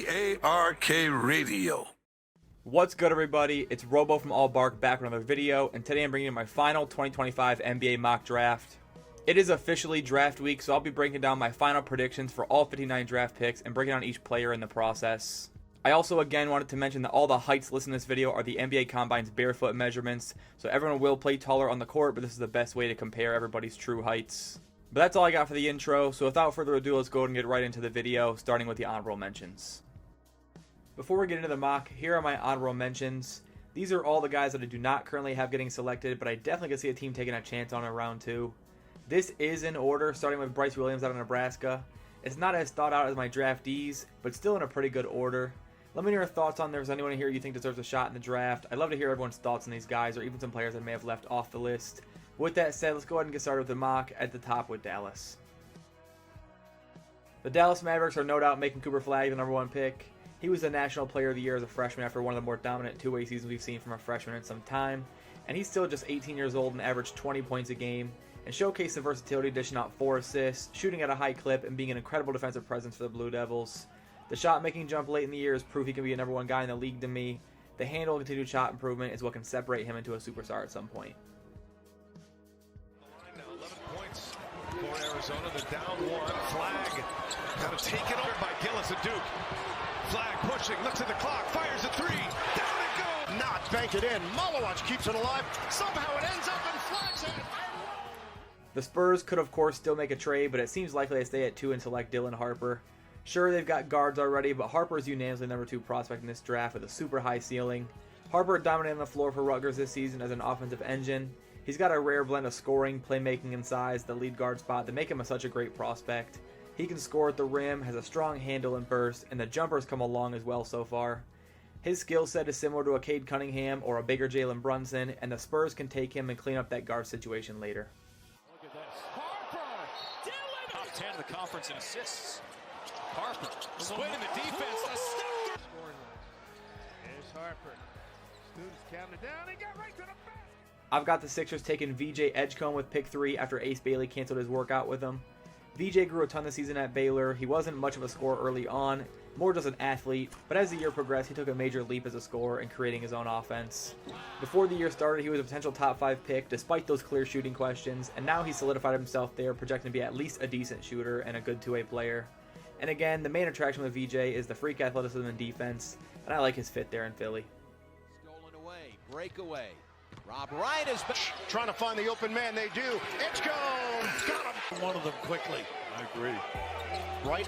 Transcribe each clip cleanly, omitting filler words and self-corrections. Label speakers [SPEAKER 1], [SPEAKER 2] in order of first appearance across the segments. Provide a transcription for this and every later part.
[SPEAKER 1] BARK Radio.
[SPEAKER 2] What's good, everybody? It's Robo from All Bark back with another video, and today I'm bringing you my final 2025 NBA mock draft. It is officially draft week, so I'll be breaking down my final predictions for all 59 draft picks and breaking down each player in the process. I also again wanted to mention that all the heights listed in this video are the NBA Combine's barefoot measurements, so everyone will play taller on the court, but this is the best way to compare everybody's true heights. But that's all I got for the intro, so without further ado, let's go ahead and get right into the video, starting with the honorable mentions. Before we get into the mock, here are my honorable mentions. These are all the guys that I do not currently have getting selected, but I definitely could see a team taking a chance on in round 2. This is in order, starting with Bryce Williams out of Nebraska. It's not as thought out as my draftees, but still in a pretty good order. Let me know your thoughts on there's anyone here you think deserves a shot in the draft. I'd love to hear everyone's thoughts on these guys, or even some players that may have left off the list. With that said, let's go ahead and get started with the mock at the top with Dallas. The Dallas Mavericks are no doubt making Cooper Flagg the #1 pick. He was the National Player of the Year as a freshman after one of the more dominant two-way seasons we've seen from a freshman in some time. And he's still just 18 years old and averaged 20 points a game, and showcased the versatility, dishing out 4 assists, shooting at a high clip, and being an incredible defensive presence for the Blue Devils. The shot-making jump late in the year is proof he can be a #1 guy in the league to me. The handle and continued shot improvement is what can separate him into a superstar at some point.
[SPEAKER 3] Now 11 points for Arizona. The down one. Flagg kind of taken over by Gillis at Duke. Flagg pushing, looks at the clock, fires a 3. Down it goes.
[SPEAKER 4] Not bank it in. Malawach keeps it alive. Somehow it ends up in Flagg's hand.
[SPEAKER 2] The Spurs could of course still make a trade, but it seems likely they stay at 2 and select Dylan Harper. Sure, they've got guards already, but Harper is unanimously #2 prospect in this draft with a super high ceiling. Harper dominated on the floor for Rutgers this season as an offensive engine. He's got a rare blend of scoring, playmaking, and size, the lead guard spot, that make him such a great prospect. He can score at the rim, has a strong handle and burst, and the jumper's come along as well so far. His skill set is similar to a Cade Cunningham or a bigger Jalen Brunson, and the Spurs can take him and clean up that guard situation later.
[SPEAKER 5] Look at this. Harper! Dylan! Top 10 in the conference in assists. Harper splitting the defense. A step.
[SPEAKER 6] Scoring line. There's Harper. Students counting down. He got right to the basket.
[SPEAKER 2] I've got the Sixers taking VJ Edgecombe with pick 3 after Ace Bailey canceled his workout with him. VJ grew a ton this season at Baylor. He wasn't much of a scorer early on, more just an athlete, but as the year progressed, he took a major leap as a scorer in creating his own offense. Before the year started, he was a potential top 5 pick despite those clear shooting questions, and now he's solidified himself there, projecting to be at least a decent shooter and a good two-way player. And again, the main attraction with VJ is the freak athleticism and defense, and I like his fit there in Philly.
[SPEAKER 7] Stolen away, breakaway. Rob Ryan is
[SPEAKER 4] Trying to find the open man. They do. Edgecombe. Got him.
[SPEAKER 3] One of them quickly. I agree.
[SPEAKER 4] Right.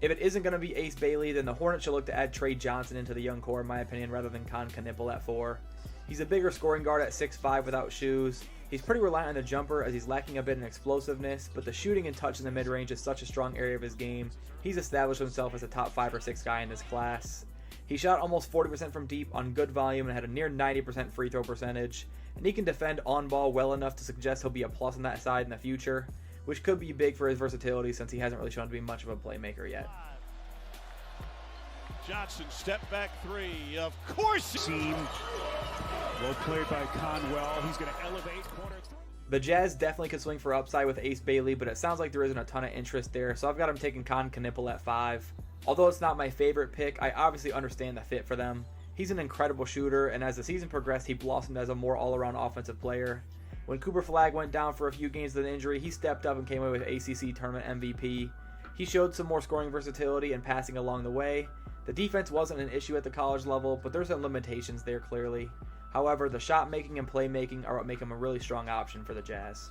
[SPEAKER 2] If it isn't going to be Ace Bailey, then the Hornets should look to add Trey Johnson into the young core, in my opinion, rather than Con Knipple at 4. He's a bigger scoring guard at 6'5" without shoes. He's pretty reliant on the jumper as he's lacking a bit in explosiveness, but the shooting and touch in the mid-range is such a strong area of his game. He's established himself as a top 5 or 6 guy in this class. He shot almost 40% from deep on good volume and had a near 90% free throw percentage, and he can defend on ball well enough to suggest he'll be a plus on that side in the future, which could be big for his versatility since he hasn't really shown to be much of a playmaker yet.
[SPEAKER 6] Johnson, step back 3. Of course. Seam. Well played by Conwell. He's going to elevate corner 3.
[SPEAKER 2] The Jazz definitely could swing for upside with Ace Bailey, but it sounds like there isn't a ton of interest there, so I've got him taking Con Knipple at 5. Although it's not my favorite pick, I obviously understand the fit for them. He's an incredible shooter, and as the season progressed, he blossomed as a more all-around offensive player. When Cooper Flagg went down for a few games with an injury, he stepped up and came away with ACC tournament MVP. He showed some more scoring versatility and passing along the way. The defense wasn't an issue at the college level, but there's some limitations there clearly. However, the shot making and playmaking are what make him a really strong option for the Jazz.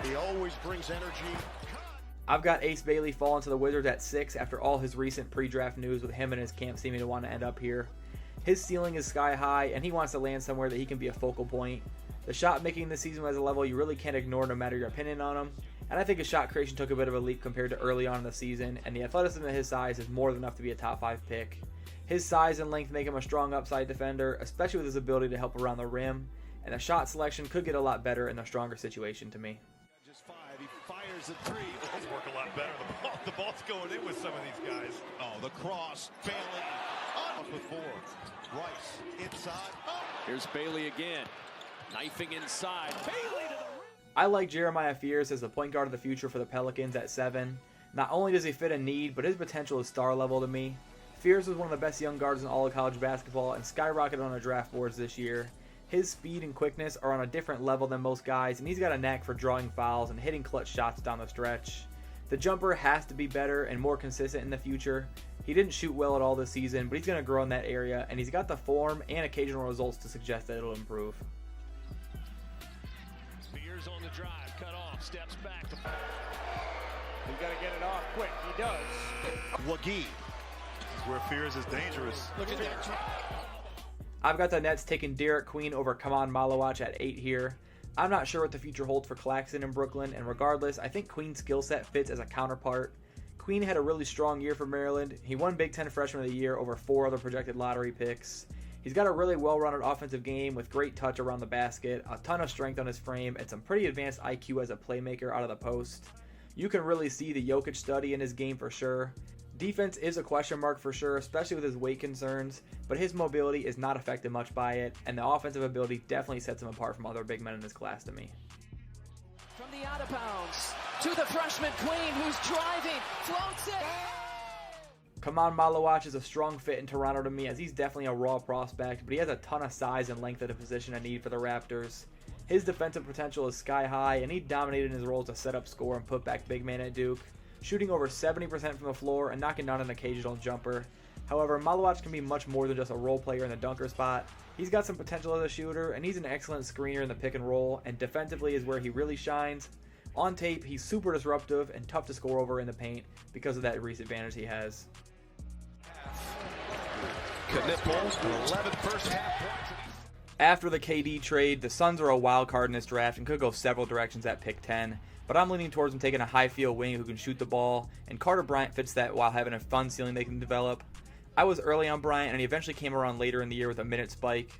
[SPEAKER 4] He always brings energy.
[SPEAKER 2] I've got Ace Bailey falling to the Wizards at 6 after all his recent pre-draft news with him and his camp seeming to want to end up here. His ceiling is sky high, and he wants to land somewhere that he can be a focal point. The shot making this season was a level you really can't ignore no matter your opinion on him, and I think his shot creation took a bit of a leap compared to early on in the season, and the athleticism of his size is more than enough to be a top 5 pick. His size and length make him a strong upside defender, especially with his ability to help around the rim, and the shot selection could get a lot better in a stronger situation to me.
[SPEAKER 3] Just 5. He fires a 3. It'll work a lot better. The ball's going in with some of these guys. Oh, the cross. Bailey. On with 4. Rice inside. Oh.
[SPEAKER 7] Here's Bailey again. Knifing inside. Bailey to the rim.
[SPEAKER 2] I like Jeremiah Fears as the point guard of the future for the Pelicans at 7. Not only does he fit a need, but his potential is star level to me. Fears was one of the best young guards in all of college basketball and skyrocketed on the draft boards this year. His speed and quickness are on a different level than most guys, and he's got a knack for drawing fouls and hitting clutch shots down the stretch. The jumper has to be better and more consistent in the future. He didn't shoot well at all this season, but he's going to grow in that area, and he's got the form and occasional results to suggest that it'll improve.
[SPEAKER 5] Fears on the drive, cut off, steps back.
[SPEAKER 6] He's got to get it off quick. He does.
[SPEAKER 4] Wagee. Where Fears is dangerous.
[SPEAKER 5] Look at that.
[SPEAKER 2] I've got the Nets taking Derek Queen over Kaman Malawach at 8 here. I'm not sure what the future holds for Claxton in Brooklyn, and regardless, I think Queen's skill set fits as a counterpart. Queen had a really strong year for Maryland. He won Big Ten Freshman of the Year over 4 other projected lottery picks. He's got a really well-rounded offensive game with great touch around the basket, a ton of strength on his frame, and some pretty advanced IQ as a playmaker out of the post. You can really see the Jokic study in his game for sure. Defense is a question mark for sure, especially with his weight concerns, but his mobility is not affected much by it, and the offensive ability definitely sets him apart from other big men in this class to me.
[SPEAKER 8] From the out of bounds to the freshman Queen, who's driving, floats it.
[SPEAKER 2] Kaman Malawach is a strong fit in Toronto to me, as he's definitely a raw prospect, but he has a ton of size and length at a position I need for the Raptors. His defensive potential is sky high, and he dominated in his role as a setup scorer and put back big man at Duke, shooting over 70% from the floor and knocking down an occasional jumper. However, Malawach can be much more than just a role player in the dunker spot. He's got some potential as a shooter, and he's an excellent screener in the pick and roll, and defensively is where he really shines. On tape, he's super disruptive and tough to score over in the paint because of that reach advantage he has.
[SPEAKER 3] Knipple, 11 first half points.
[SPEAKER 2] After the KD trade, the Suns are a wild card in this draft and could go several directions at pick 10, but I'm leaning towards them taking a high field wing who can shoot the ball, and Carter Bryant fits that while having a fun ceiling they can develop. I was early on Bryant, and he eventually came around later in the year with a minute spike.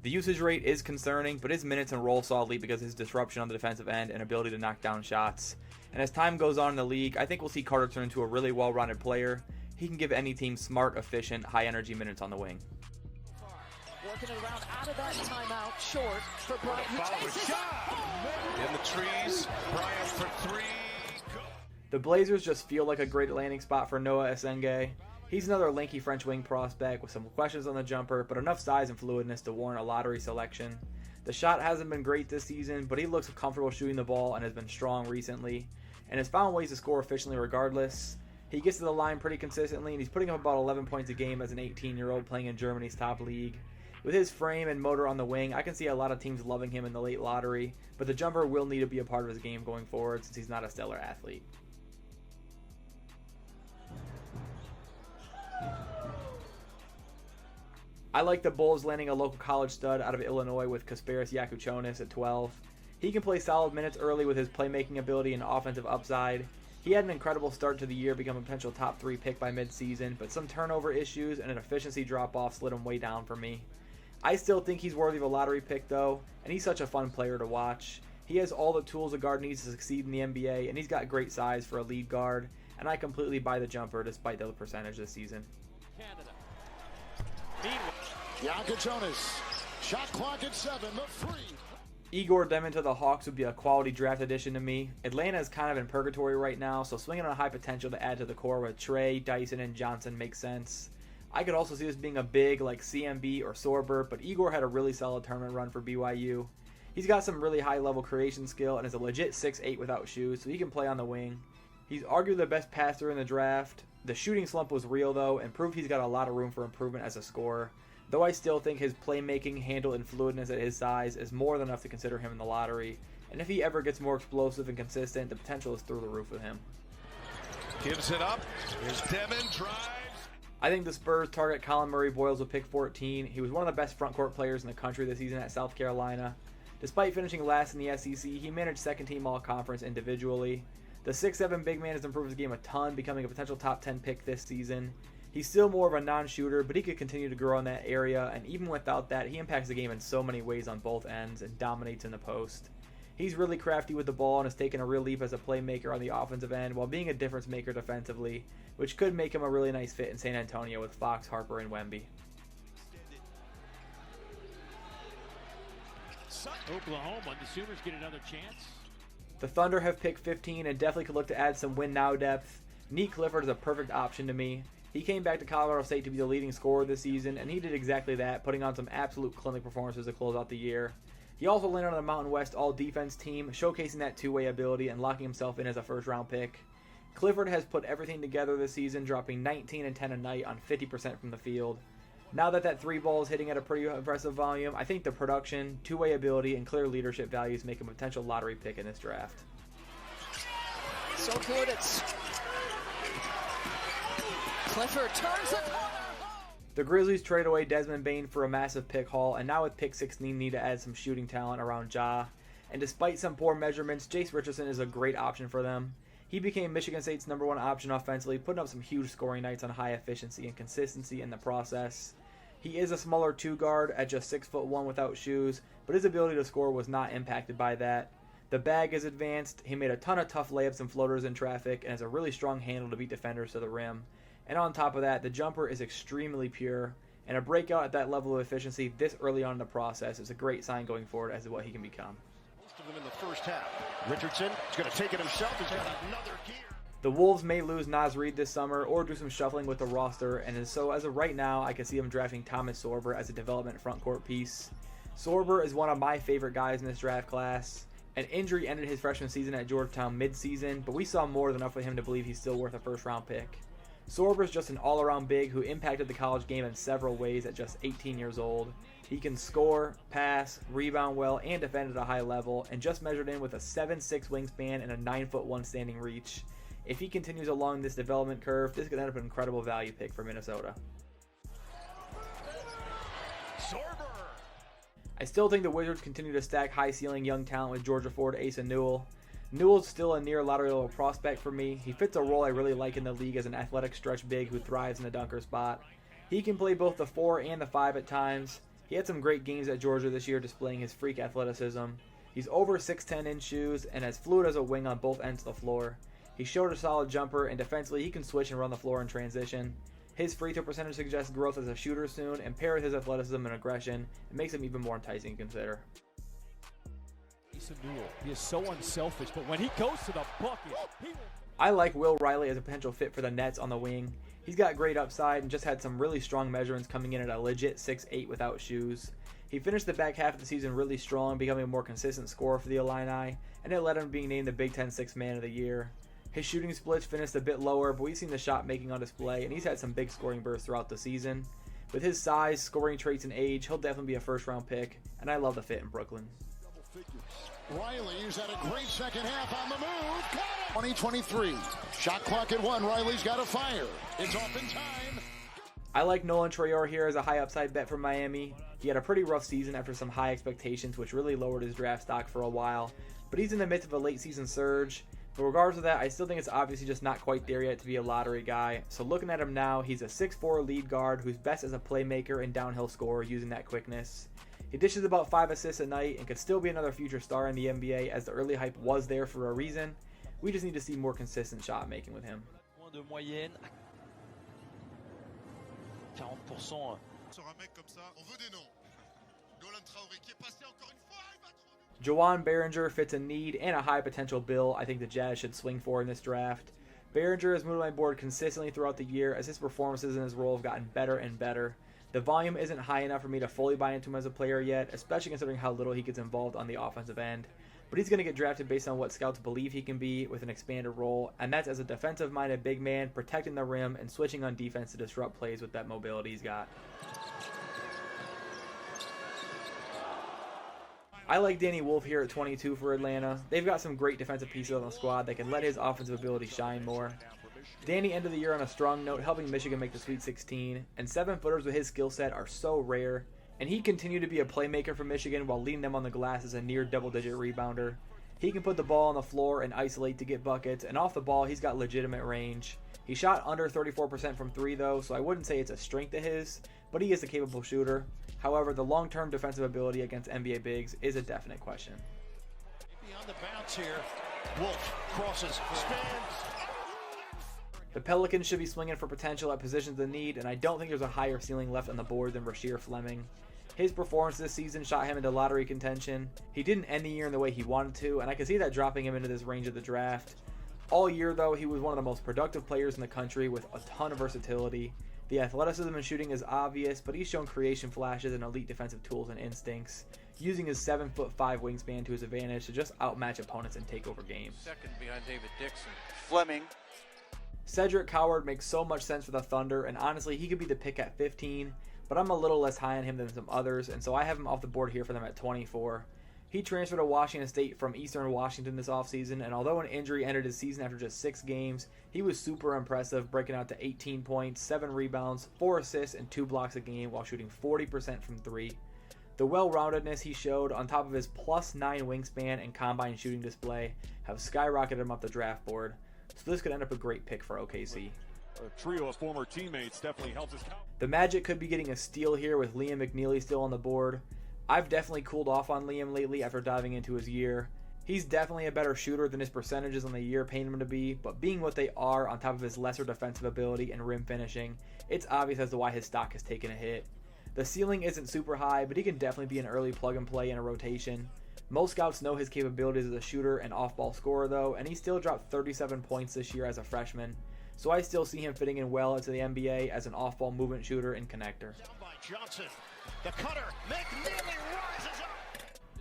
[SPEAKER 2] The usage rate is concerning, but his minutes and role saw lead because of his disruption on the defensive end and ability to knock down shots. And as time goes on in the league, I think we'll see Carter turn into a really well-rounded player. He can give any team smart, efficient, high-energy minutes on the wing.
[SPEAKER 8] Working it around out of that timeout, short for Bryant, who takes it.
[SPEAKER 3] In the trees, Bryant for 3.
[SPEAKER 2] The Blazers just feel like a great landing spot for Noah Esenge. He's another lanky French wing prospect with some questions on the jumper, but enough size and fluidness to warrant a lottery selection. The shot hasn't been great this season, but he looks comfortable shooting the ball and has been strong recently, and has found ways to score efficiently regardless. He gets to the line pretty consistently, and he's putting up about 11 points a game as an 18-year-old playing in Germany's top league. With his frame and motor on the wing, I can see a lot of teams loving him in the late lottery, but the jumper will need to be a part of his game going forward since he's not a stellar athlete. I like the Bulls landing a local college stud out of Illinois with Kasparis Yakuchonis at 12. He can play solid minutes early with his playmaking ability and offensive upside. He had an incredible start to the year, becoming a potential top 3 pick by midseason, but some turnover issues and an efficiency drop-off slid him way down for me. I still think he's worthy of a lottery pick though, and he's such a fun player to watch. He has all the tools a guard needs to succeed in the NBA, and he's got great size for a lead guard, and I completely buy the jumper despite the percentage this season.
[SPEAKER 5] Canada.
[SPEAKER 4] Yakuchonis. Shot clock at 7, the free.
[SPEAKER 2] Igor Demon to the Hawks would be a quality draft addition to me. Atlanta is kind of in purgatory right now, so swinging on a high potential to add to the core with Trey, Dyson, and Johnson makes sense. I could also see this being a big like CMB or Sorber, but Igor had a really solid tournament run for BYU. He's got some really high level creation skill and is a legit 6'8" without shoes, so he can play on the wing. He's arguably the best passer in the draft. The shooting slump was real though, and proved he's got a lot of room for improvement as a scorer. Though I still think his playmaking, handle, and fluidness at his size is more than enough to consider him in the lottery. And if he ever gets more explosive and consistent, the potential is through the roof with him.
[SPEAKER 3] Gives it up. Here's Demon, drives.
[SPEAKER 2] I think the Spurs target Colin Murray Boyles with pick 14. He was one of the best front court players in the country this season at South Carolina. Despite finishing last in the SEC, he managed second-team all-conference individually. The 6'7" big man has improved his game a ton, becoming a potential top 10 pick this season. He's still more of a non-shooter, but he could continue to grow in that area, and even without that, he impacts the game in so many ways on both ends and dominates in the post. He's really crafty with the ball and has taken a real leap as a playmaker on the offensive end while being a difference maker defensively, which could make him a really nice fit in San Antonio with Fox, Harper, and Wemby.
[SPEAKER 6] Oklahoma, the Sooners get another chance.
[SPEAKER 2] The Thunder have picked 15 and definitely could look to add some win now depth. Nate Clifford is a perfect option to me. He came back to Colorado State to be the leading scorer this season, and he did exactly that, putting on some absolute clinic performances to close out the year. He also landed on the Mountain West All-Defense team, showcasing that two-way ability and locking himself in as a first-round pick. Clifford has put everything together this season, dropping 19 and 10 a night on 50% from the field. Now that three ball is hitting at a pretty impressive volume, I think the production, two-way ability, and clear leadership values make him a potential lottery pick in this draft.
[SPEAKER 8] So good, it's Clifford turns the corner.
[SPEAKER 2] The Grizzlies traded away Desmond Bane for a massive pick haul, and now with pick 16 need to add some shooting talent around Ja. And despite some poor measurements, Jace Richardson is a great option for them. He became Michigan State's #1 option offensively, putting up some huge scoring nights on high efficiency and consistency in the process. He is a smaller two guard at just 6'1" without shoes, but his ability to score was not impacted by that. The bag is advanced, he made a ton of tough layups and floaters in traffic, and has a really strong handle to beat defenders to the rim. And on top of that, the jumper is extremely pure, and a breakout at that level of efficiency this early on in the process is a great sign going forward as to what he can become.
[SPEAKER 4] Most of them in the first half. Richardson is going to take it himself. He's got another gear.
[SPEAKER 2] The Wolves may lose Naz Reid this summer or do some shuffling with the roster, and so as of right now, I can see him drafting Thomas Sorber as a development frontcourt piece. Sorber is one of my favorite guys in this draft class. An injury ended his freshman season at Georgetown mid-season, but we saw more than enough with him to believe he's still worth a first-round pick. Sorber is just an all-around big who impacted the college game in several ways at just 18 years old. He can score, pass, rebound well, and defend at a high level, and just measured in with a 7'6" wingspan and a 9'1" standing reach. If he continues along this development curve, this could end up an incredible value pick for Minnesota.
[SPEAKER 3] Sorber.
[SPEAKER 2] I still think the Wizards continue to stack high-ceiling young talent with Georgia Ford, Asa Newell. Newell's still a near lottery level prospect for me. He fits a role I really like in the league as an athletic stretch big who thrives in the dunker spot. He can play both the 4 and the 5 at times. He had some great games at Georgia this year displaying his freak athleticism. He's over 6'10" in shoes and as fluid as a wing on both ends of the floor. He showed a solid jumper, and defensively he can switch and run the floor in transition. His free throw percentage suggests growth as a shooter soon, and paired with his athleticism and aggression, it makes him even more enticing to consider.
[SPEAKER 6] Asa Newell, he is so unselfish, but when he goes to the bucket,
[SPEAKER 2] I like Will Riley as a potential fit for the Nets on the wing. He's got great upside and just had some really strong measurements coming in at a legit 6'8" without shoes. He finished the back half of the season really strong, becoming a more consistent scorer for the Illini, and it led him to being named the Big Ten Sixth Man of the Year. His shooting splits finished a bit lower, but we've seen the shot making on display, and he's had some big scoring bursts throughout the season. With his size, scoring traits, and age, he'll definitely be a first-round pick, and I love the fit in Brooklyn.
[SPEAKER 4] Riley's had a great second half on the move. 2023. Shot clock at 1. Riley's got to fire. It's off in time.
[SPEAKER 2] I like Nolan Traore here as a high upside bet from Miami. He had a pretty rough season after some high expectations, which really lowered his draft stock for a while, but he's in the midst of a late season surge. But regardless of that, I still think it's obviously just not quite there yet to be a lottery guy. So looking at him now, he's a 6'4" lead guard who's best as a playmaker and downhill scorer using that quickness. He dishes about 5 assists a night and could still be another future star in the NBA as the early hype was there for a reason. We just need to see more consistent shot making with him.
[SPEAKER 5] De moyenne. 40%.
[SPEAKER 4] Sur un mec comme ça, on veut des noms. Nolan Traoré qui est passé encore une fois, il va trop vite.
[SPEAKER 2] Jawan Behringer fits a need and a high potential bill I think the Jazz should swing for in this draft. Behringer has moved on my board consistently throughout the year as his performances in his role have gotten better and better. The volume isn't high enough for me to fully buy into him as a player yet, especially considering how little he gets involved on the offensive end. But he's going to get drafted based on what scouts believe he can be with an expanded role, and that's as a defensive-minded big man, protecting the rim and switching on defense to disrupt plays with that mobility he's got. I like Danny Wolf here at 22 for Atlanta. They've got some great defensive pieces on the squad that can let his offensive ability shine more. Danny ended the year on a strong note, helping Michigan make the Sweet 16, and 7-footers with his skill set are so rare, and he continued to be a playmaker for Michigan while leading them on the glass as a near double-digit rebounder. He can put the ball on the floor and isolate to get buckets, and off the ball, he's got legitimate range. He shot under 34% from 3 though, so I wouldn't say it's a strength of his, but he is a capable shooter. However, the long-term defensive ability against NBA bigs is a definite question.
[SPEAKER 4] On the bounce here, Wolf crosses, spins.
[SPEAKER 2] The Pelicans should be swinging for potential at positions of need, and I don't think there's a higher ceiling left on the board than Rasheer Fleming. His performance this season shot him into lottery contention. He didn't end the year in the way he wanted to, and I can see that dropping him into this range of the draft. All year, though, he was one of the most productive players in the country with a ton of versatility. The athleticism and shooting is obvious, but he's shown creation flashes and elite defensive tools and instincts, using his 7'5" wingspan to his advantage to just outmatch opponents and take over games.
[SPEAKER 5] Second behind David Dixon.
[SPEAKER 7] Fleming.
[SPEAKER 2] Cedric Coward makes so much sense for the Thunder, and honestly, he could be the pick at 15, but I'm a little less high on him than some others, and so I have him off the board here for them at 24. He transferred to Washington State from Eastern Washington this offseason, and although an injury ended his season after just 6 games, he was super impressive, breaking out to 18 points, 7 rebounds, 4 assists, and 2 blocks a game while shooting 40% from 3. The well-roundedness he showed, on top of his +9 wingspan and combine shooting display, have skyrocketed him up the draft board, so this could end up a great pick for OKC.
[SPEAKER 6] A trio of former teammates definitely helps us.
[SPEAKER 2] The Magic could be getting a steal here with Liam McNeely still on the board. I've definitely cooled off on Liam lately after diving into his year. He's definitely a better shooter than his percentages on the year paint him to be, but being what they are on top of his lesser defensive ability and rim finishing, it's obvious as to why his stock has taken a hit. The ceiling isn't super high, but he can definitely be an early plug and play in a rotation. Most scouts know his capabilities as a shooter and off-ball scorer though, and he still dropped 37 points this year as a freshman. So I still see him fitting in well into the NBA as an off-ball movement shooter and connector.
[SPEAKER 4] Johnson, the cutter, McNeely rises up.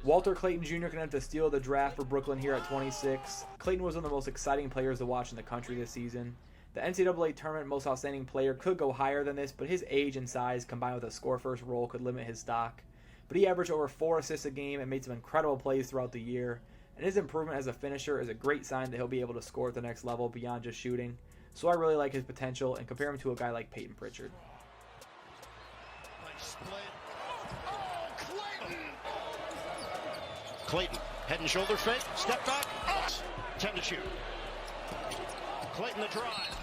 [SPEAKER 2] Walter Clayton Jr. can end the steal of the draft for Brooklyn here at 26. Clayton was one of the most exciting players to watch in the country this season. The NCAA Tournament Most Outstanding Player could go higher than this, but his age and size combined with a score-first role could limit his stock. But he averaged over 4 assists a game and made some incredible plays throughout the year, and his improvement as a finisher is a great sign that he'll be able to score at the next level beyond just shooting. So I really like his potential and compare him to a guy like Peyton Pritchard.
[SPEAKER 4] Nice split. Oh, Clayton! Clayton, head and shoulder fake, step back, out. 10 to shoot. Clayton the drive.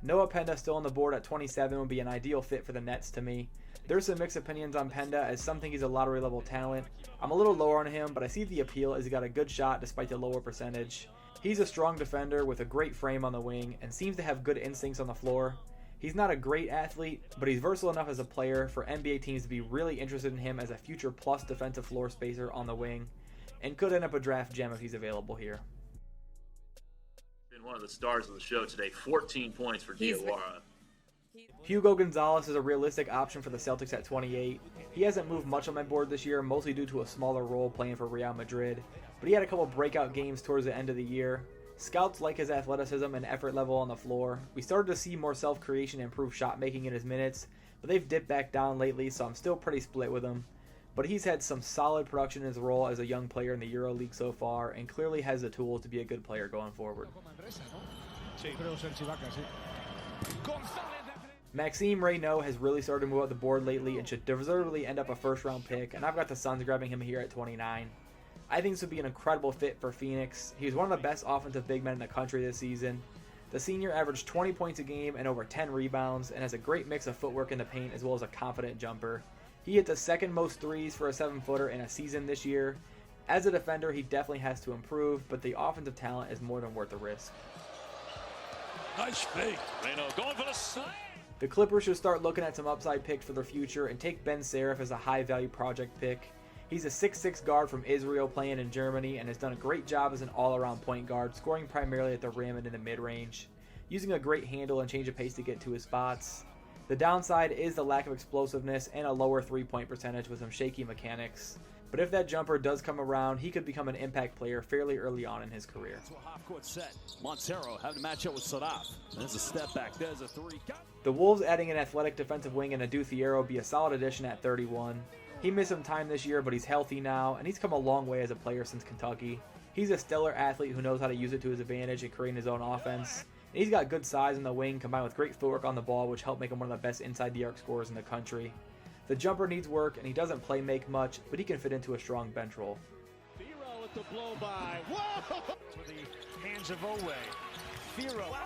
[SPEAKER 2] Noah Penda still on the board at 27 would be an ideal fit for the Nets to me. There's some mixed opinions on Penda, as some think he's a lottery level talent. I'm a little lower on him, but I see the appeal as he got a good shot despite the lower percentage. He's a strong defender with a great frame on the wing and seems to have good instincts on the floor. He's not a great athlete, but he's versatile enough as a player for NBA teams to be really interested in him as a future plus defensive floor spacer on the wing, and could end up a draft gem if he's available here.
[SPEAKER 9] Been one of the stars of the show today. 14 points for Diawara.
[SPEAKER 2] Hugo Gonzalez is a realistic option for the Celtics at 28. He hasn't moved much on my board this year, mostly due to a smaller role playing for Real Madrid, but he had a couple breakout games towards the end of the year. Scouts like his athleticism and effort level on the floor. We started to see more self-creation and improved shot making in his minutes, but they've dipped back down lately, so I'm still pretty split with him. But he's had some solid production in his role as a young player in the EuroLeague so far, and clearly has the tools to be a good player going forward. Maxime Reynaud has really started to move up the board lately and should deservedly end up a first-round pick, and I've got the Suns grabbing him here at 29. I think this would be an incredible fit for Phoenix. He was one of the best offensive big men in the country this season. The senior averaged 20 points a game and over 10 rebounds, and has a great mix of footwork in the paint as well as a confident jumper. He hit the second most threes for a 7-footer in a season this year. As a defender, he definitely has to improve, but the offensive talent is more than worth the risk.
[SPEAKER 5] Nice fake. Reynaud going for the side.
[SPEAKER 2] The Clippers should start looking at some upside picks for their future and take Ben Serif as a high-value project pick. He's a 6'6" guard from Israel playing in Germany and has done a great job as an all-around point guard, scoring primarily at the rim and in the mid-range, using a great handle and change of pace to get to his spots. The downside is the lack of explosiveness and a lower three-point percentage with some shaky mechanics. But if that jumper does come around, he could become an impact player fairly early on in his career.
[SPEAKER 6] Half-court set. Montero having to match up with Saraf. There's a step back. There's a three.
[SPEAKER 2] The Wolves adding an athletic defensive wing and Adu Thiero would be a solid addition at 31. He missed some time this year, but he's healthy now, and he's come a long way as a player since Kentucky. He's a stellar athlete who knows how to use it to his advantage and create his own offense. And he's got good size in the wing combined with great footwork on the ball, which helped make him one of the best inside the arc scorers in the country. The jumper needs work, and he doesn't play make much, but he can fit into a strong bench role.
[SPEAKER 6] Thiero with the blow by. Whoa! To the hands of Owe. Thiero.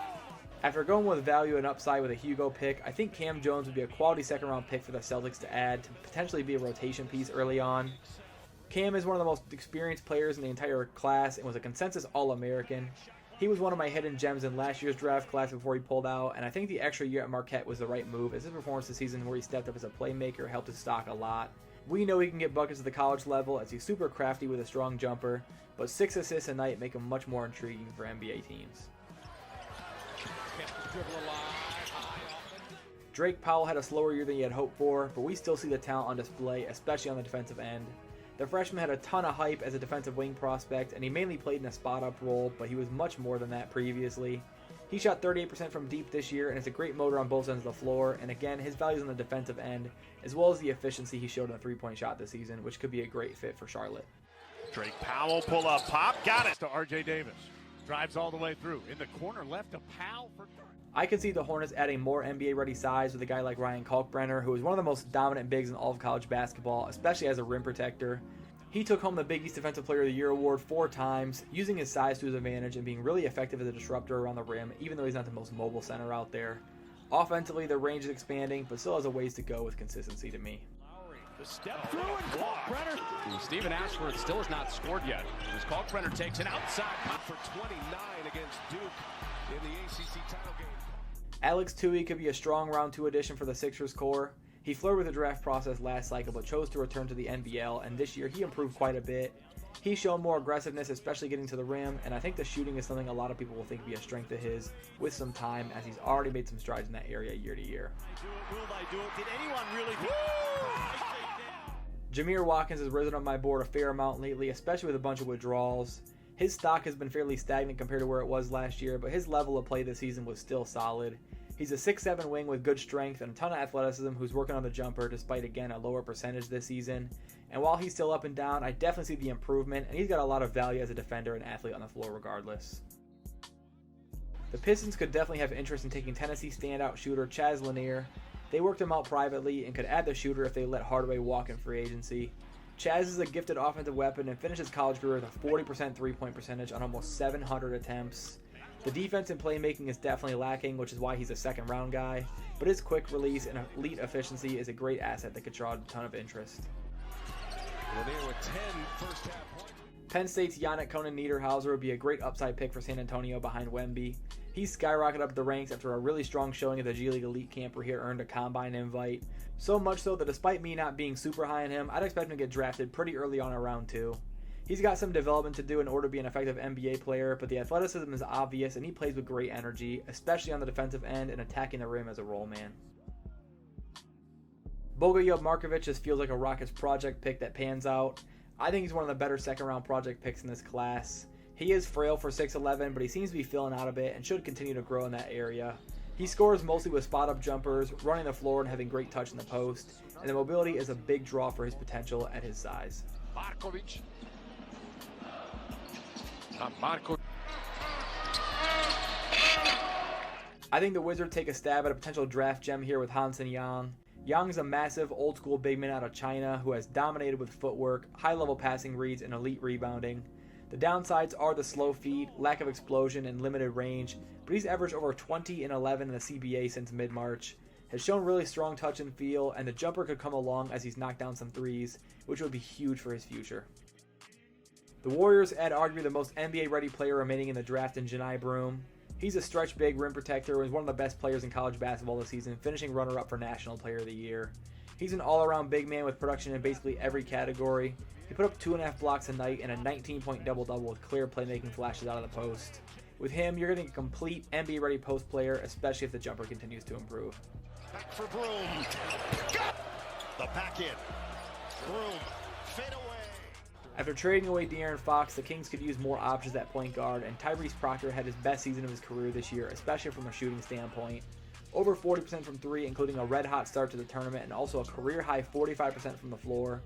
[SPEAKER 2] After going with value and upside with a Hugo pick, I think Cam Jones would be a quality second-round pick for the Celtics to add to potentially be a rotation piece early on. Cam is one of the most experienced players in the entire class and was a consensus All-American. He was one of my hidden gems in last year's draft class before he pulled out, and I think the extra year at Marquette was the right move, as his performance this season where he stepped up as a playmaker helped his stock a lot. We know he can get buckets at the college level as he's super crafty with a strong jumper, but 6 assists a night make him much more intriguing for NBA teams. Drake Powell had a slower year than he had hoped for, but we still see the talent on display, especially on the defensive end. The freshman had a ton of hype as a defensive wing prospect, and he mainly played in a spot-up role, but he was much more than that previously. He shot 38% from deep this year and is a great motor on both ends of the floor, and again, his values on the defensive end, as well as the efficiency he showed in the three-point shot this season, which could be a great fit for Charlotte.
[SPEAKER 6] Drake Powell, pull up, pop, got it to RJ Davis. Drives all the way through. In the corner left to Powell for three.
[SPEAKER 2] I can see the Hornets adding more NBA-ready size with a guy like Ryan Kalkbrenner, who is one of the most dominant bigs in all of college basketball, especially as a rim protector. He took home the Big East Defensive Player of the Year award 4 times, using his size to his advantage and being really effective as a disruptor around the rim, even though he's not the most mobile center out there. Offensively, the range is expanding, but still has a ways to go with consistency to me.
[SPEAKER 5] The step through and Kalkbrenner. Stephen Ashford still has not scored yet. As Kalkbrenner takes it outside
[SPEAKER 3] for 29 against Duke in the ACC title game.
[SPEAKER 2] Alex Tui could be a strong round 2 addition for the Sixers core. He flirted with the draft process last cycle but chose to return to the NBL, and this year he improved quite a bit. He's shown more aggressiveness, especially getting to the rim, and I think the shooting is something a lot of people will think be a strength of his with some time, as he's already made some strides in that area year to year.
[SPEAKER 6] Will they do it? Did anyone really do it?
[SPEAKER 2] Jameer Watkins has risen on my board a fair amount lately, especially with a bunch of withdrawals. His stock has been fairly stagnant compared to where it was last year, but his level of play this season was still solid. He's a 6'7" wing with good strength and a ton of athleticism who's working on the jumper despite, again, a lower percentage this season. And while he's still up and down, I definitely see the improvement, and he's got a lot of value as a defender and athlete on the floor regardless. The Pistons could definitely have interest in taking Tennessee standout shooter Chaz Lanier. They worked him out privately and could add the shooter if they let Hardaway walk in free agency. Chaz is a gifted offensive weapon and finished his college career with a 40% three-point percentage on almost 700 attempts. The defense and playmaking is definitely lacking, which is why he's a second-round guy, but his quick release and elite efficiency is a great asset that could draw a ton of interest.
[SPEAKER 3] Lanier with 10 first-half points.
[SPEAKER 2] Penn State's Yannick Conan Niederhauser would be a great upside pick for San Antonio behind Wemby. He's skyrocketed up the ranks after a really strong showing at the G League Elite Camp where he earned a combine invite. So much so that despite me not being super high on him, I'd expect him to get drafted pretty early on in round 2. He's got some development to do in order to be an effective NBA player, but the athleticism is obvious and he plays with great energy, especially on the defensive end and attacking the rim as a roll man. Boga Markovic just feels like a Rockets project pick that pans out. I think he's one of the better second-round project picks in this class. He is frail for 6'11", but he seems to be filling out a bit and should continue to grow in that area. He scores mostly with spot-up jumpers, running the floor and having great touch in the post, and the mobility is a big draw for his potential at his size.
[SPEAKER 3] Markovic.
[SPEAKER 2] I think the Wizards take a stab at a potential draft gem here with Hansen Yang. Yang's a massive old-school big man out of China who has dominated with footwork, high-level passing reads, and elite rebounding. The downsides are the slow feet, lack of explosion, and limited range, but he's averaged over 20 and 11 in the CBA since mid-March, has shown really strong touch and feel, and the jumper could come along as he's knocked down some threes, which would be huge for his future. The Warriors add arguably the most NBA-ready player remaining in the draft in Janai Broom. He's a stretch big rim protector and is one of the best players in college basketball this season, finishing runner-up for National Player of the Year. He's an all-around big man with production in basically every category. He put up 2.5 blocks a night and a 19-point double-double with clear playmaking flashes out of the post. With him, you're getting a complete NBA-ready post player, especially if the jumper continues to improve.
[SPEAKER 4] Back for Broom. The back in. Broom. Fade away.
[SPEAKER 2] After trading away De'Aaron Fox, the Kings could use more options at point guard, and Tyrese Proctor had his best season of his career this year, especially from a shooting standpoint. Over 40% from 3, including a red-hot start to the tournament, and also a career-high 45% from the floor.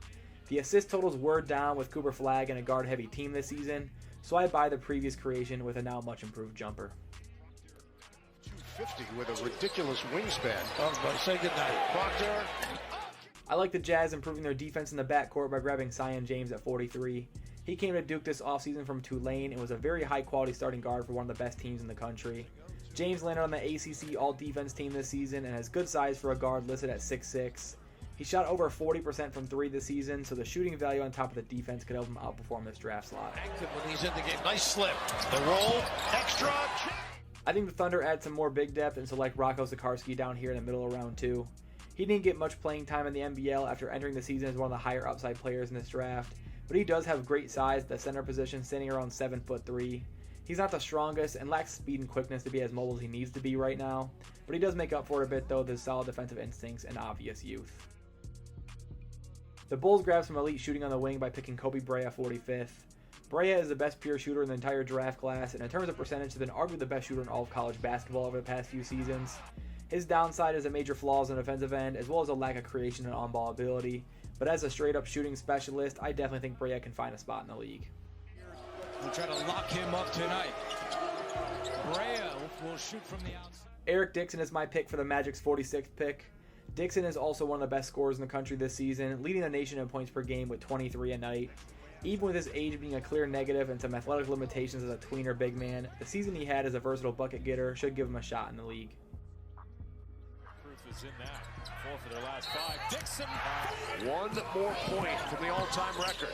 [SPEAKER 2] The assist totals were down with Cooper Flagg and a guard-heavy team this season, so I buy the previous creation with a now much-improved jumper.
[SPEAKER 4] 250 with a ridiculous wingspan.
[SPEAKER 1] Say goodnight.
[SPEAKER 4] Proctor.
[SPEAKER 2] I like the Jazz improving their defense in the backcourt by grabbing Zion James at 43. He came to Duke this offseason from Tulane and was a very high-quality starting guard for one of the best teams in the country. James landed on the ACC All-Defense team this season and has good size for a guard listed at 6'6". He shot over 40% from 3 this season, so the shooting value on top of the defense could help him outperform this draft slot.
[SPEAKER 3] Active when he's in the game. Nice slip. The roll. Extra.
[SPEAKER 2] I think the Thunder add some more big depth and select Rocco Sikorsky down here in the middle of round 2. He didn't get much playing time in the NBL after entering the season as one of the higher upside players in this draft, but he does have great size at the center position, standing around 7'3". He's not the strongest and lacks speed and quickness to be as mobile as he needs to be right now, but he does make up for it a bit though with his solid defensive instincts and obvious youth. The Bulls grabbed some elite shooting on the wing by picking Kobe Brea 45th. Brea is the best pure shooter in the entire draft class, and in terms of percentage has been arguably the best shooter in all of college basketball over the past few seasons. His downside is the major flaws on the defensive end, as well as a lack of creation and on-ball ability, but as a straight-up shooting specialist, I definitely think Brea can find a spot in the league.
[SPEAKER 5] We'll try to lock him up tonight. Brea will shoot from the outside.
[SPEAKER 2] Eric Dixon is my pick for the Magic's 46th pick. Dixon is also one of the best scorers in the country this season, leading the nation in points per game with 23 a night. Even with his age being a clear negative and some athletic limitations as a tweener big man, the season he had as a versatile bucket getter should give him a shot in the league.
[SPEAKER 5] Proof is in that. 4 for their last 5. Dixon.
[SPEAKER 3] One more point from the all-time record.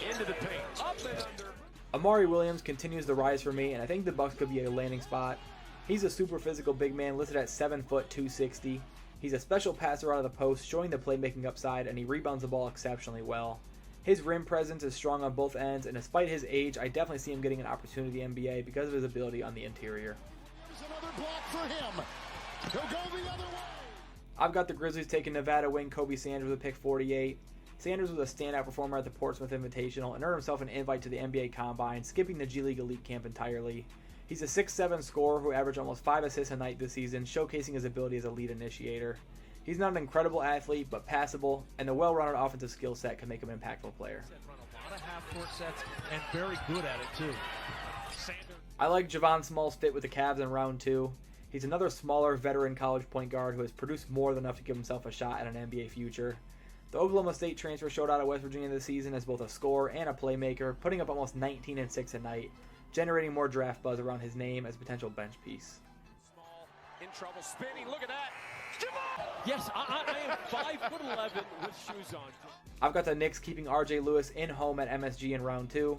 [SPEAKER 3] Into the paint. Up and under.
[SPEAKER 2] Amari Williams continues to rise for me, and I think the Bucks could be a landing spot. He's a super physical big man listed at 7 foot 260. He's a special passer out of the post, showing the playmaking upside, and he rebounds the ball exceptionally well. His rim presence is strong on both ends, and despite his age, I definitely see him getting an opportunity in the NBA because of his ability on the interior.
[SPEAKER 4] There's another block for him. He'll go the other way.
[SPEAKER 2] I've got the Grizzlies taking Nevada wing Kobe Sanders with pick 48. Sanders was a standout performer at the Portsmouth Invitational and earned himself an invite to the NBA Combine, skipping the G League Elite Camp entirely. He's a 6'7" scorer who averaged almost 5 assists a night this season, showcasing his ability as a lead initiator. He's not an incredible athlete, but passable, and the well-rounded offensive skill set can make him an impactful player.
[SPEAKER 5] Run a lot of half-court sets and very good at it too. Sanders.
[SPEAKER 2] I like Javon Small's fit with the Cavs in round 2. He's another smaller veteran college point guard who has produced more than enough to give himself a shot at an NBA future. The Oklahoma State transfer showed out at West Virginia this season as both a scorer and a playmaker, putting up almost 19 and 6 a night, generating more draft buzz around his name as a potential bench piece.
[SPEAKER 5] Small, in trouble, spinning, look at that. Yes, I am 5'11" with shoes on.
[SPEAKER 2] I've got the Knicks keeping RJ Lewis in home at MSG in round 2.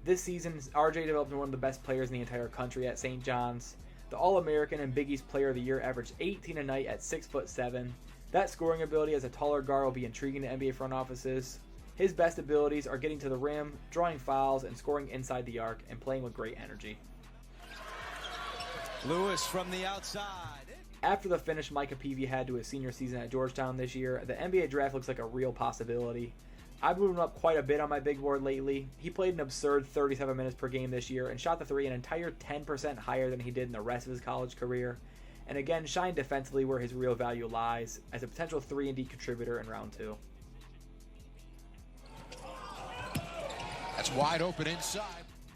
[SPEAKER 2] This season, RJ developed into one of the best players in the entire country at St. John's. The All-American and Big East Player of the Year averaged 18 a night at 6'7". That scoring ability as a taller guard will be intriguing to NBA front offices. His best abilities are getting to the rim, drawing fouls, and scoring inside the arc, and playing with great energy.
[SPEAKER 7] Lewis from the outside.
[SPEAKER 2] After the finish Micah Peavy had to his senior season at Georgetown this year, the NBA draft looks like a real possibility. I've moved him up quite a bit on my big board lately. He played an absurd 37 minutes per game this year and shot the three an entire 10% higher than he did in the rest of his college career. And again, shined defensively where his real value lies, as a potential 3-and-D contributor in round 2.
[SPEAKER 7] That's wide open inside.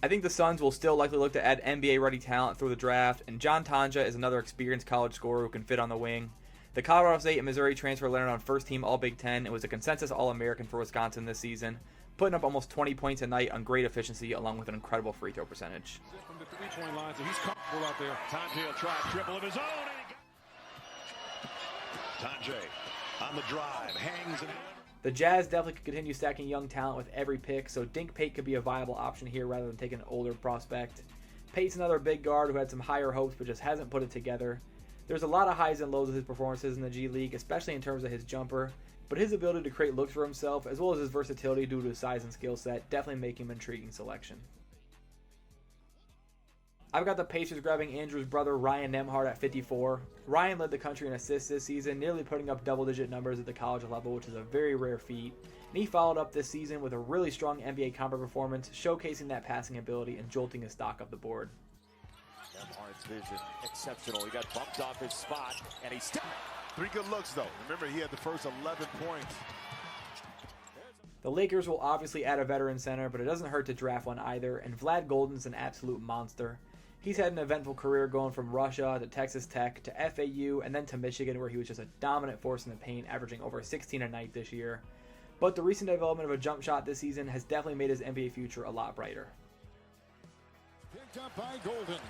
[SPEAKER 2] I think the Suns will still likely look to add NBA-ready talent through the draft, and John Tonja is another experienced college scorer who can fit on the wing. The Colorado State and Missouri transfer landed on first-team All-Big Ten and was a consensus All-American for Wisconsin this season, putting up almost 20 points a night on great efficiency along with an incredible free throw percentage.
[SPEAKER 6] From the three-point line, so he's comfortable out there. Tonje will try a triple of his own.
[SPEAKER 3] Tonje on the drive, hangs and...
[SPEAKER 2] The Jazz definitely could continue stacking young talent with every pick, so Dink Pate could be a viable option here rather than taking an older prospect. Pate's another big guard who had some higher hopes but just hasn't put it together. There's a lot of highs and lows with his performances in the G League, especially in terms of his jumper, but his ability to create looks for himself as well as his versatility due to his size and skill set definitely make him an intriguing selection. I've got the Pacers grabbing Andrew's brother Ryan Nembhard at 54. Ryan led the country in assists this season, nearly putting up double-digit numbers at the college level, which is a very rare feat. And he followed up this season with a really strong NBA combo performance, showcasing that passing ability and jolting his stock up the board.
[SPEAKER 10] Nembhard's vision exceptional. He got bumped off his spot, and he's still...
[SPEAKER 3] 3 good looks, though. Remember, he had the first 11 points.
[SPEAKER 2] The Lakers will obviously add a veteran center, but it doesn't hurt to draft one either, and Vlad Golden's an absolute monster. He's had an eventful career going from Russia to Texas Tech to FAU and then to Michigan, where he was just a dominant force in the paint, averaging over 16 a night this year. But the recent development of a jump shot this season has definitely made his NBA future a lot brighter.
[SPEAKER 4] Picked up by Golden.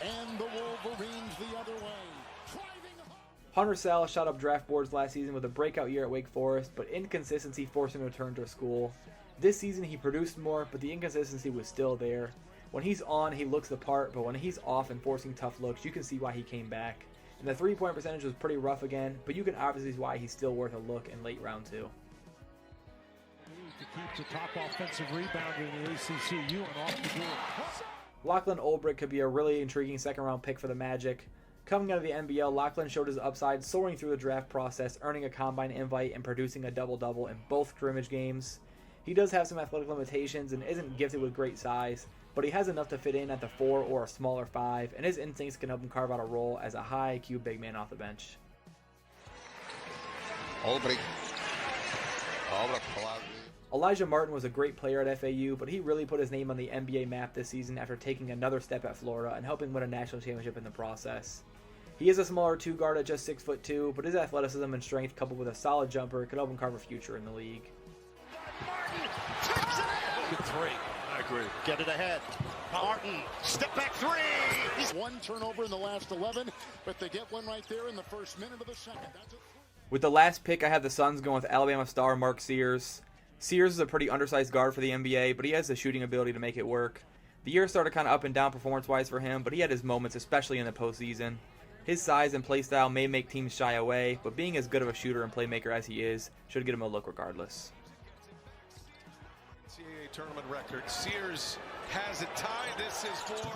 [SPEAKER 4] And the Wolverines the other way. Driving home.
[SPEAKER 2] Hunter Sallis shot up draft boards last season with a breakout year at Wake Forest, but inconsistency forced him to return to school. This season he produced more, but the inconsistency was still there. When he's on, he looks the part, but when he's off and forcing tough looks, you can see why he came back. And the three-point percentage was pretty rough again, but you can obviously see why he's still worth a look in late round 2.
[SPEAKER 6] To keep the top offensive rebounder in the ACC, and off the board.
[SPEAKER 2] Lachlan Olbrich could be a really intriguing second-round pick for the Magic. Coming out of the NBL, Lachlan showed his upside, soaring through the draft process, earning a combine invite and producing a double-double in both scrimmage games. He does have some athletic limitations and isn't gifted with great size, but he has enough to fit in at the 4 or a smaller 5, and his instincts can help him carve out a role as a high IQ big man off the bench. Elijah Martin was a great player at FAU, but he really put his name on the NBA map this season after taking another step at Florida and helping win a national championship in the process. He is a smaller 2 guard at just 6'2", but his athleticism and strength coupled with a solid jumper could help him carve a future in the league.
[SPEAKER 3] Good three. I agree.
[SPEAKER 4] Get it ahead. Martin, step back 3. He's 1 turnover in the last 11, but they get one right there in the first minute of the second. That's it.
[SPEAKER 2] With the last pick, I had the Suns going with Alabama star Mark Sears. Sears is a pretty undersized guard for the NBA, but he has the shooting ability to make it work. The year started kind of up and down performance-wise for him, but he had his moments, especially in the postseason. His size and play style may make teams shy away, but being as good of a shooter and playmaker as he is should get him a look regardless.
[SPEAKER 3] NCAA tournament record. Sears has it tied. This is for...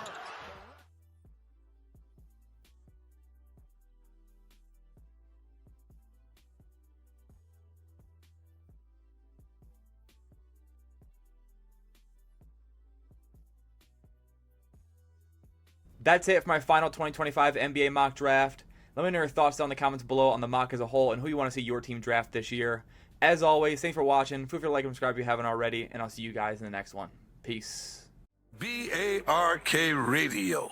[SPEAKER 2] That's it for my final 2025 NBA mock draft. Let me know your thoughts down in the comments below on the mock as a whole and who you want to see your team draft this year. As always, thanks for watching. Feel free to like and subscribe if you haven't already, and I'll see you guys in the next one. Peace.
[SPEAKER 1] BARK Radio.